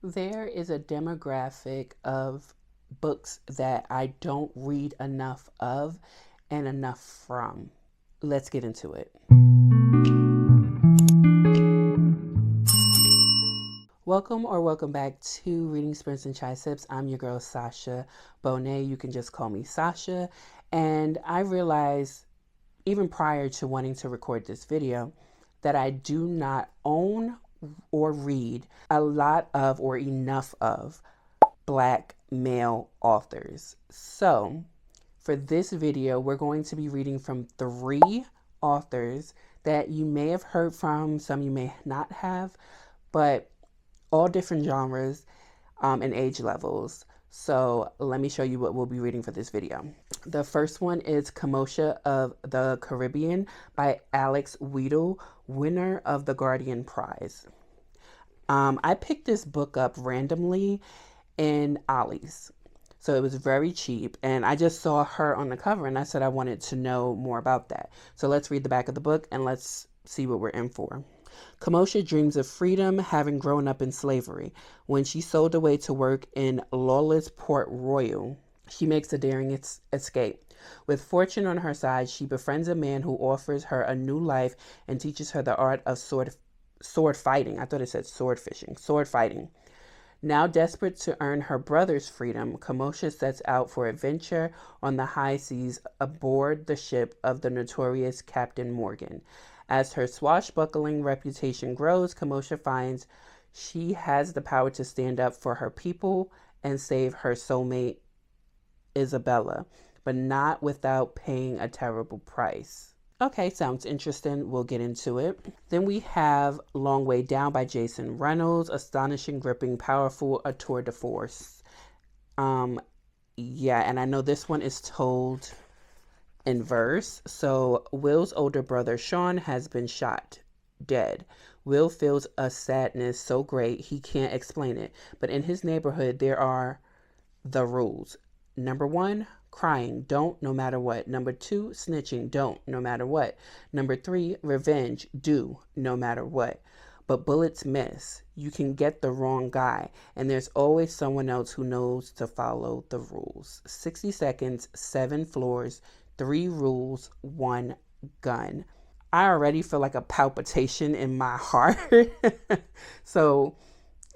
There is a demographic of books that I don't read enough of and enough from. Let's get into it. Welcome back to Reading Sprints and Chai Sips. I'm your girl Sasha Bonet. You can just call me Sasha. And I realized, even prior to wanting to record this video, that I do not own or read a lot of or enough of Black male authors. So for this video, we're going to be reading from 3 authors that you may have heard from, some you may not have, but all different genres and age levels. So let me show you what we'll be reading for this video. The first one is Kemosha of the Caribbean by Alex Wheatle, winner of the Guardian Prize. I picked this book up randomly in Ollie's. So it was very cheap, and I just saw her on the cover and I said I wanted to know more about that. So let's read the back of the book and let's see what we're in for. Kemosha dreams of freedom, having grown up in slavery. When she's sold away to work in lawless Port Royal, she makes a daring escape. With fortune on her side, she befriends a man who offers her a new life and teaches her the art of sword fighting. I thought it said sword fishing. Sword fighting. Now desperate to earn her brother's freedom, Kemosha sets out for adventure on the high seas aboard the ship of the notorious Captain Morgan. As her swashbuckling reputation grows, Kemosha finds she has the power to stand up for her people and save her soulmate, Isabella, but not without paying a terrible price. Okay, sounds interesting. We'll get into it. Then we have Long Way Down by Jason Reynolds. Astonishing, gripping, powerful, a tour de force. Yeah, and I know this one is told in verse. So Will's older brother Sean has been shot dead. Will feels a sadness so great he can't explain it. But in his neighborhood there are the rules. Number 1, crying, don't, no matter what. Number 2, snitching, don't, no matter what. Number 3, revenge, do, no matter what. But bullets miss. You can get the wrong guy, and there's always someone else who knows to follow the rules. 60 seconds, 7 floors, 3 rules, 1 gun. I already feel like a palpitation in my heart. So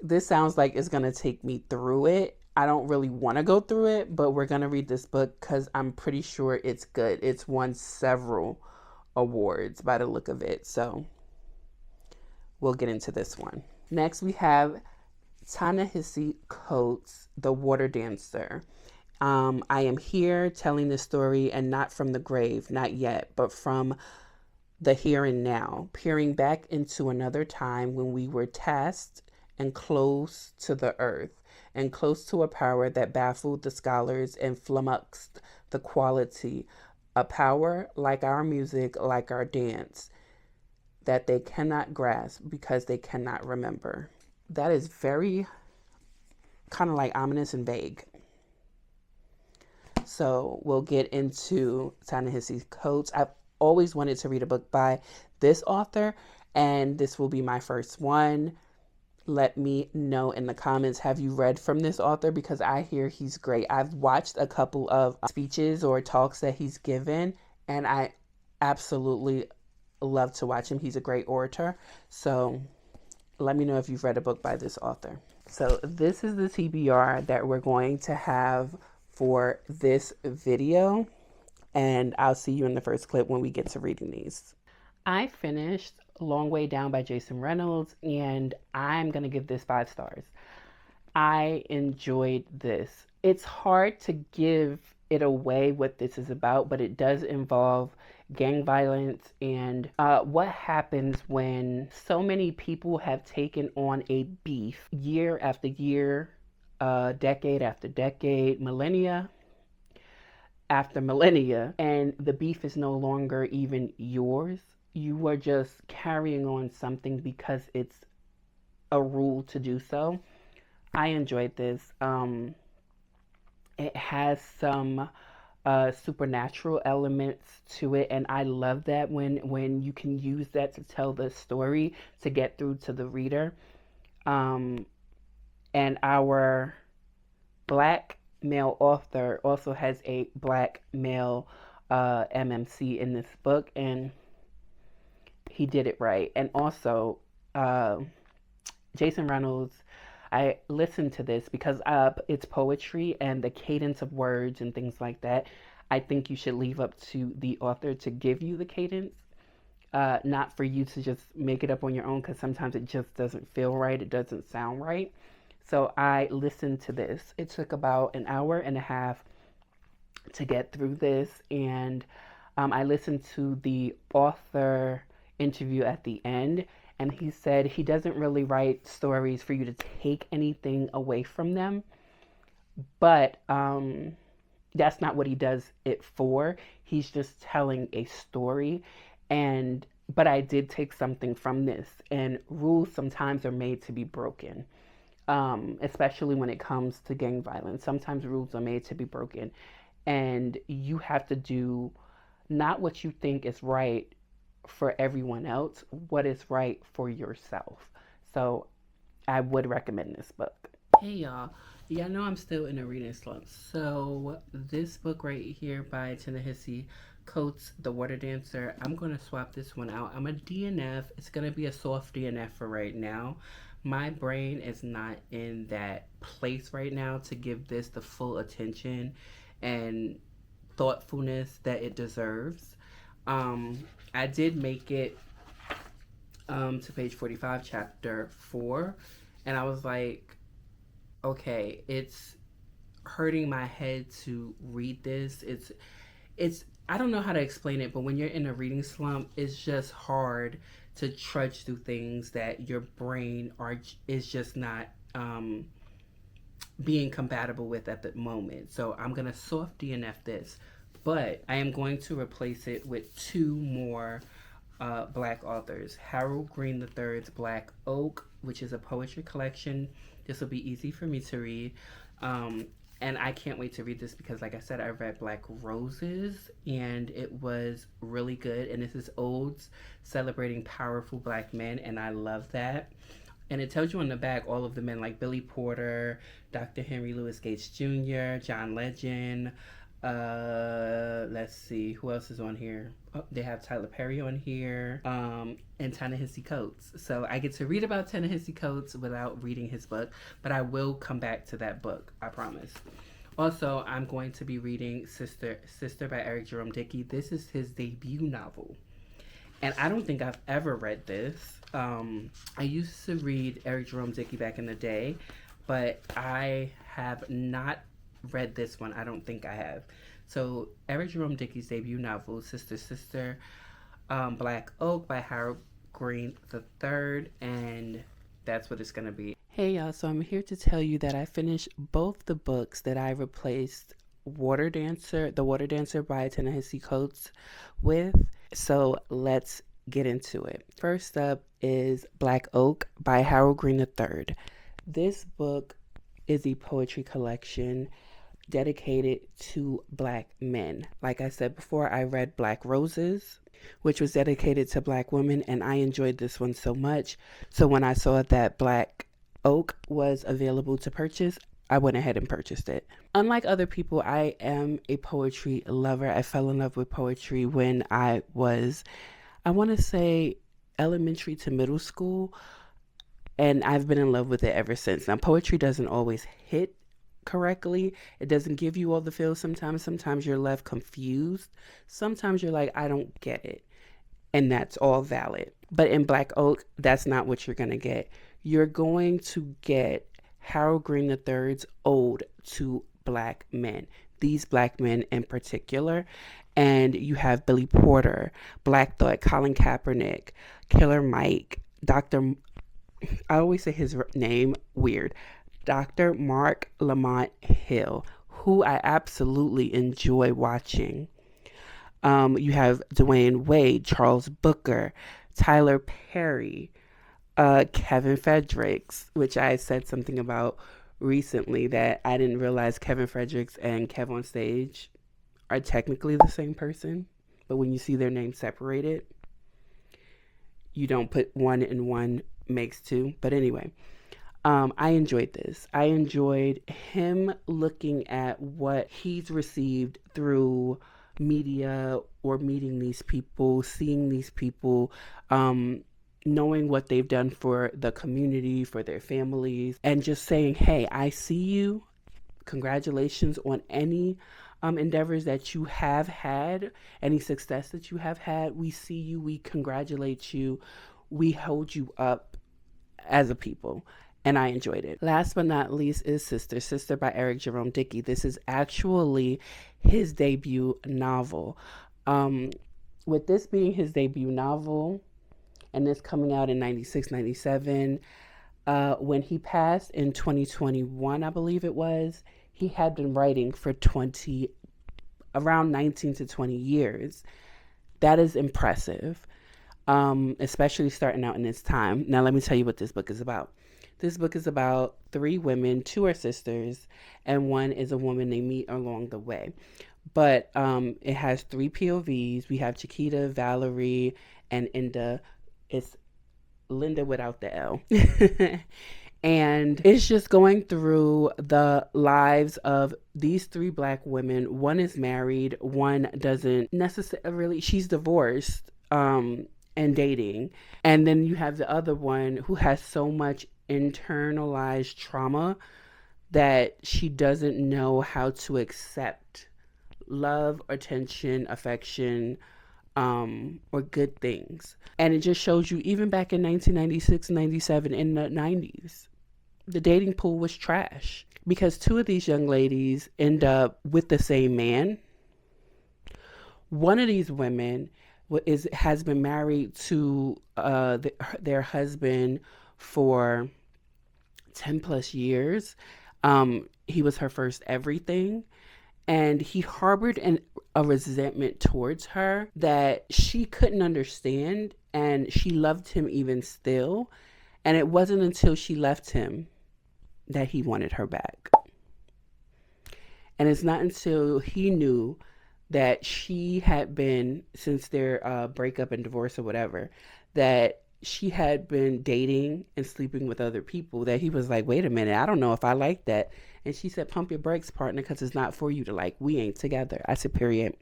this sounds like it's going to take me through it. I don't really want to go through it, but we're going to read this book because I'm pretty sure it's good. It's won several awards by the look of it. So we'll get into this one. Next, we have Ta-Nehisi Coates, The Water Dancer. I am here telling the story, and not from the grave, not yet, but from the here and now, peering back into another time when we were tasked and close to the earth, and close to a power that baffled the scholars and flummoxed the quality, a power like our music, like our dance, that they cannot grasp because they cannot remember. That is very kind of like ominous and vague. So we'll get into Ta-Nehisi Coates. I've always wanted to read a book by this author, and this will be my first one. Let me know in the comments, have you read from this author? Because I hear he's great. I've watched a couple of speeches or talks that he's given, and I absolutely love to watch him. He's a great orator. So let me know if you've read a book by this author. So this is the TBR that we're going to have for this video, and I'll see you in the first clip when we get to reading these. I finished Long Way Down by Jason Reynolds, and I'm going to give this 5 stars. I enjoyed this. It's hard to give it away what this is about, but it does involve gang violence and what happens when so many people have taken on a beef year after year, decade after decade, millennia after millennia, and the beef is no longer even yours. You are just carrying on something because it's a rule to do so. I enjoyed this. It has some supernatural elements to it, and I love that when you can use that to tell the story to get through to the reader. And our black male author also has a black male MMC in this book, and he did it right. And also, uh, Jason Reynolds, I listened to this because it's poetry and the cadence of words and things like that. I think you should leave up to the author to give you the cadence, not for you to just make it up on your own, because sometimes it just doesn't feel right. It doesn't sound right. So I listened to this. It took about an hour and a half to get through this, and I listened to the author interview at the end, and he said he doesn't really write stories for you to take anything away from them, but that's not what he does it for. He's just telling a story, and but I did take something from this, and rules sometimes are made to be broken. Especially when it comes to gang violence. Sometimes rules are made to be broken, and you have to do not what you think is right for everyone else, what is right for yourself. So I would recommend this book. Hey y'all. Yeah, I know I'm still in a reading slump. So this book right here by Ta-Nehisi Coates, The Water Dancer, I'm going to swap this one out. I'm a DNF. It's going to be a soft DNF for right now. My brain is not in that place right now to give this the full attention and thoughtfulness that it deserves. I did make it to page 45, chapter 4, and I was like, okay, it's hurting my head to read this. It's I don't know how to explain it, but when you're in a reading slump, it's just hard to trudge through things that your brain is just not being compatible with at the moment. So I'm gonna soft DNF this, but I am going to replace it with two more Black authors. Harold Green III's Black Oak, which is a poetry collection. This will be easy for me to read. And I can't wait to read this because, like I said, I read Black Roses and it was really good. And this is odes celebrating powerful Black men, and I love that. And it tells you on the back all of the men like Billy Porter, Dr. Henry Louis Gates Jr., John Legend. Let's see, who else is on here? Oh, they have Tyler Perry on here, and Ta-Nehisi Coates. So I get to read about Ta-Nehisi Coates without reading his book, but I will come back to that book, I promise. Also, I'm going to be reading Sister by Eric Jerome Dickey. This is his debut novel, and I don't think I've ever read this. I used to read Eric Jerome Dickey back in the day, but I have not read this one. I don't think I have. So Eric Jerome Dickey's debut novel, Sister, Black Oak by Harold Green III, and that's what it's gonna be. Hey y'all, so I'm here to tell you that I finished both the books that I replaced The Water Dancer by Ta-Nehisi Coates with. So let's get into it. First up is Black Oak by Harold Green III. This book is a poetry collection dedicated to Black men. Like I said before, I read Black Roses, which was dedicated to Black women, and I enjoyed this one so much. So when I saw that Black Oak was available to purchase, I went ahead and purchased it. Unlike other people, I am a poetry lover. I fell in love with poetry when I was, I want to say, elementary to middle school, and I've been in love with it ever since. Now, poetry doesn't always hit correctly. It doesn't give you all the feels sometimes. Sometimes you're left confused. Sometimes you're like, I don't get it. And that's all valid. But in Black Oak, that's not what you're going to get. You're going to get Harold Green III's ode to Black men, these Black men in particular. And you have Billy Porter, Black Thought, Colin Kaepernick, Killer Mike, I always say his name weird, Dr. Mark Lamont Hill, who I absolutely enjoy watching. You have Dwayne Wade, Charles Booker, Tyler Perry, Kevin Fredericks, which I said something about recently that I didn't realize Kevin Fredericks and Kev on Stage are technically the same person, but when you see their names separated, you don't put one and one makes two. But anyway, I enjoyed this. I enjoyed him looking at what he's received through media or meeting these people, seeing these people, knowing what they've done for the community, for their families, and just saying, hey, I see you. Congratulations on any endeavors that you have had, any success that you have had. We see you. We congratulate you. We hold you up as a people. And I enjoyed it. Last but not least is Sister by Jerome Dickey. This is actually his debut novel. With this being his debut novel, and this coming out in 96, 97, when he passed in 2021, I believe it was, he had been writing for around 19 to 20 years. That is impressive, especially starting out in this time. Now, let me tell you what this book is about. This book is about 3 women. 2 are sisters, and 1 is a woman they meet along the way. But it has 3 POVs. We have Chiquita, Valerie, and Inda. It's Linda without the L. And it's just going through the lives of these 3 Black women. 1 is married. 1 doesn't necessarily. She's divorced and dating. And then you have the other one who has so much internalized trauma that she doesn't know how to accept love, attention, affection, or good things. And it just shows you, even back in 1996, 97, in the 90s, the dating pool was trash because 2 of these young ladies end up with the same man. One of these women has been married to their husband for 10 plus years. He was her first everything. And he harbored a resentment towards her that she couldn't understand. And she loved him even still. And it wasn't until she left him that he wanted her back. And it's not until he knew that she had been, since their breakup and divorce or whatever, that she had been dating and sleeping with other people, that he was like, wait a minute, I don't know if I like that. And she said, pump your brakes, partner, because it's not for you to like. We ain't together. I said, period.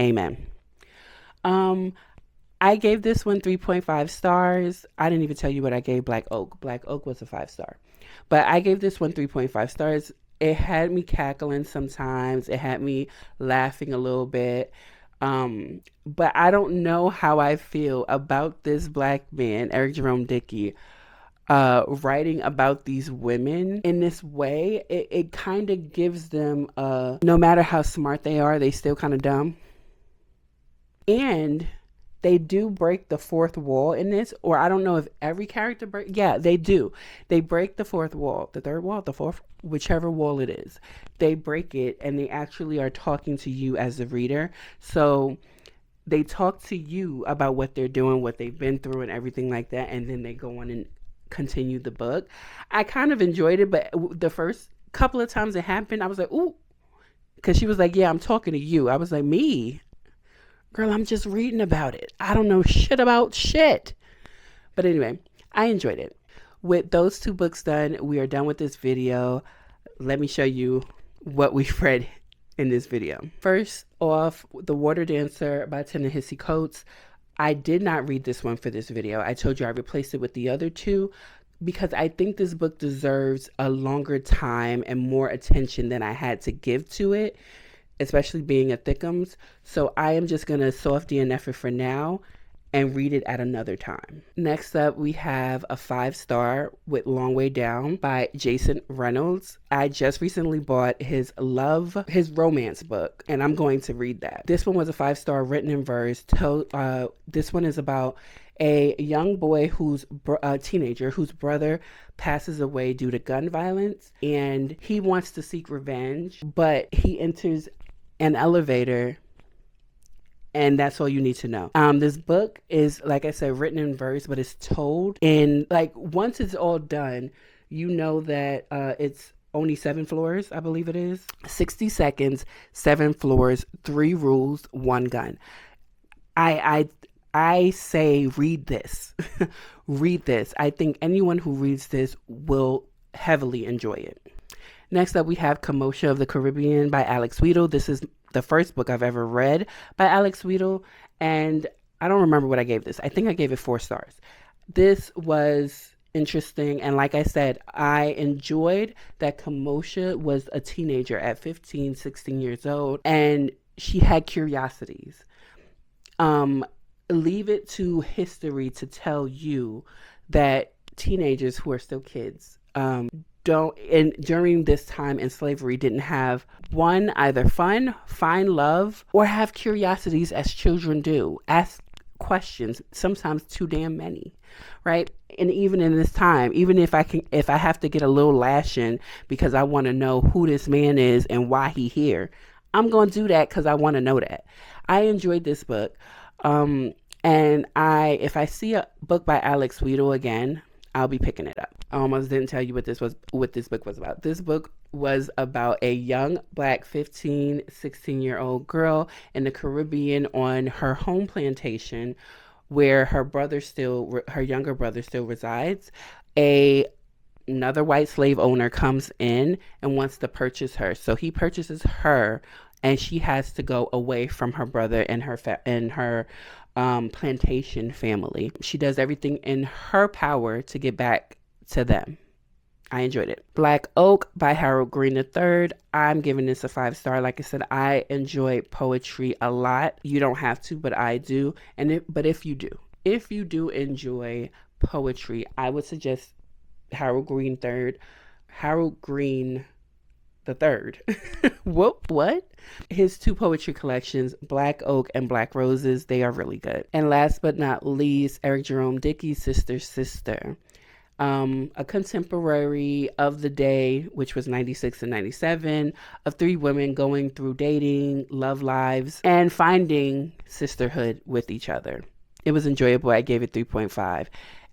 Amen. I gave this one 3.5 stars. I didn't even tell you what I gave Black Oak. Black Oak was a 5-star. But I gave this one 3.5 stars. It had me cackling sometimes. It had me laughing a little bit. But I don't know how I feel about this Black man, Jerome Dickey, writing about these women in this way. It kind of gives them, no matter how smart they are, they still kind of dumb. And they do break the 4th wall in this, or I don't know if every character yeah, they do. They break the 4th wall, the 3rd wall, the 4th, whichever wall it is. They break it, and they actually are talking to you as the reader. So they talk to you about what they're doing, what they've been through, and everything like that, and then they go on and continue the book. I kind of enjoyed it, but the first couple of times it happened, I was like, ooh, because she was like, yeah, I'm talking to you. I was like, me? Girl, I'm just reading about it. I don't know shit about shit. But anyway, I enjoyed it. With those 2 books done, we are done with this video. Let me show you what we've read in this video. First off, The Water Dancer by Ta-Nehisi Coates. I did not read this one for this video. I told you I replaced it with the other 2 because I think this book deserves a longer time and more attention than I had to give to it, especially being a thickums. So I am just going to soft DNF it for now and read it at another time. Next up, we have a 5-star with Long Way Down by Jason Reynolds. I just recently bought his romance book, and I'm going to read that. This one was a 5-star, written in verse. This one is about a young boy who's a teenager whose brother passes away due to gun violence, and he wants to seek revenge, but he enters an elevator, and that's all you need to know. This book is, like I said, written in verse, but it's told in, like, once it's all done, you know that it's only 7 floors, I believe it is. 60 seconds, 7 floors, 3 rules, 1 gun. I say read this. Read this. I think anyone who reads this will heavily enjoy it. Next up, we have Kemosha of the Caribbean by Alex Wheatle. This is the first book I've ever read by Alex Wheatle, and I don't remember what I gave this. I think I gave it 4 stars. This was interesting, and like I said, I enjoyed that Kemosha was a teenager at 15, 16 years old, and she had curiosities. Leave it to history to tell you that teenagers who are still kids during this time in slavery didn't have either fun, find love, or have curiosities as children do. Ask questions, sometimes too damn many, right? And even in this time, even if I have to get a little lashing because I want to know who this man is and why he here, I'm going to do that because I want to know that. I enjoyed this book. And if I see a book by Alex Wheatle again, I'll be picking it up. I almost didn't tell you what this book was about. This book was about a young black 15, 16-year-old girl in the Caribbean on her home plantation where her younger brother still resides. Another white slave owner comes in and wants to purchase her. So he purchases her, and she has to go away from her brother and her plantation family. She does everything in her power to get back to them. I enjoyed it. Black Oak by Harold Green III. I'm giving this a 5-star. Like I said, I enjoy poetry a lot. You don't have to, but I do. But if you do enjoy poetry, I would suggest Harold Green III. What? His 2 poetry collections, Black Oak and Black Roses, they are really good. And last but not least, Eric Jerome Dickey's Sister. A contemporary of the day, which was 96 and 97, of 3 women going through dating, love lives, and finding sisterhood with each other. It was enjoyable. I gave it 3.5.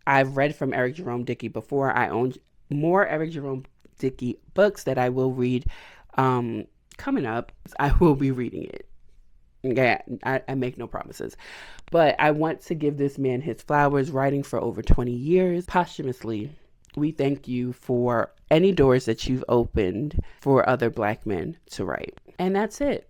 I've read from Eric Jerome Dickey before. I own more Eric Jerome Dickey books that I will read coming up. I will be reading it. Okay, I make no promises, but I want to give this man his flowers. Writing for over 20 years posthumously, we thank you for any doors that you've opened for other Black men to write. And that's it.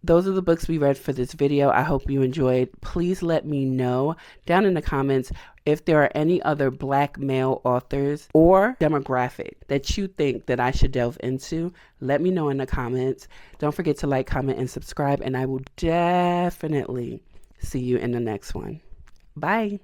Those are the books we read for this video. I hope you enjoyed. Please let me know down in the comments if there are any other Black male authors or demographic that you think that I should delve into. Let me know in the comments. Don't forget to like, comment, and subscribe, and I will definitely see you in the next one. Bye.